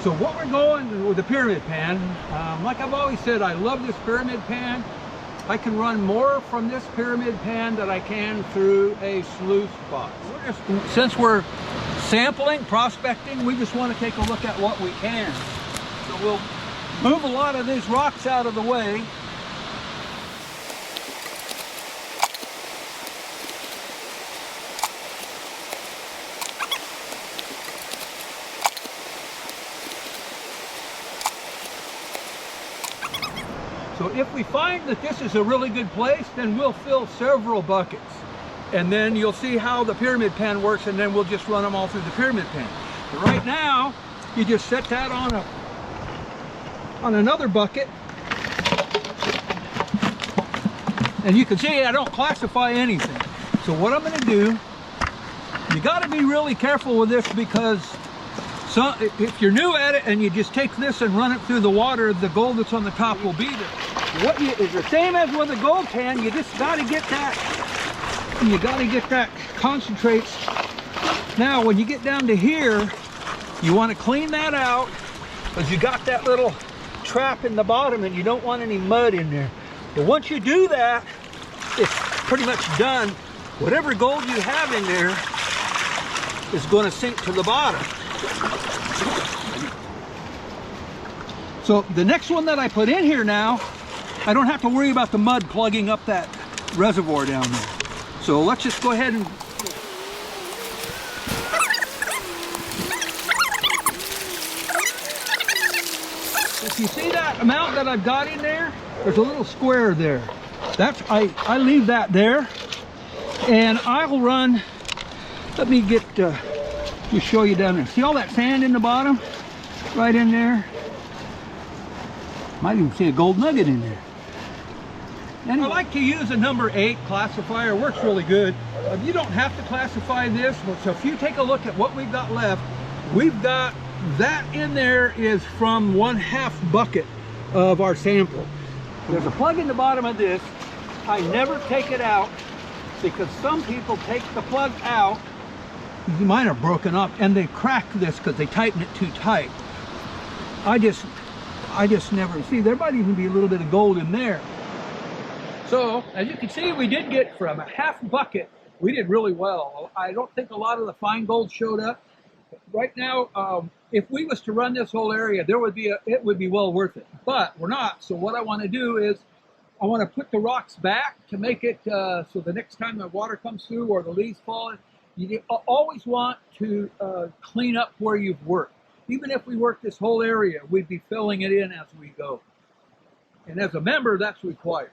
So what we're going with the pyramid pan, like I've always said, I love this pyramid pan. I can run more from this pyramid pan than I can through a sluice box. Since we're sampling, prospecting, we just want to take a look at what we can. So we'll move a lot of these rocks out of the way. So if we find that this is a really good place, then we'll fill several buckets. And then you'll see how the pyramid pan works, and then we'll just run them all through the pyramid pan. But right now, you just set that on another bucket. And you can see I don't classify anything. So what I'm going to do, you got to be really careful with this, because if you're new at it and you just take this and run it through the water, the gold that's on the top will be there. What is the same as with a gold pan, you just got to get that, you got to get that concentrate. Now when you get down to here, you want to clean that out, because you got that little trap in the bottom and you don't want any mud in there. But once you do that, it's pretty much done. Whatever gold you have in there is going to sink to the bottom. So the next one that I put in here now, I don't have to worry about the mud plugging up that reservoir down there. So let's just go ahead and if you see that amount that I've got in there, there's a little square there. That's I leave that there, and I'll run. Let me get just show you down there. See all that sand in the bottom, right in there. Might even see a gold nugget in there. Anyway, I like to use a number 8 classifier. It works really good. You don't have to classify this, but so if you take a look at what we've got left, we've got that in there is from 1/2 bucket of our sample. There's a plug in the bottom of this. I never take it out, because some people take the plug out. Mine are broken up and they crack this because they tighten it too tight. I just never see. There might even be a little bit of gold in there. So as you can see, we did get from a 1/2 bucket. We did really well. I don't think a lot of the fine gold showed up. Right now, if we was to run this whole area, it would be well worth it. But we're not. So what I want to do is I want to put the rocks back to make it so the next time the water comes through or the leaves fall, you always want to clean up where you've worked. Even if we work this whole area, we'd be filling it in as we go. And as a member, that's required.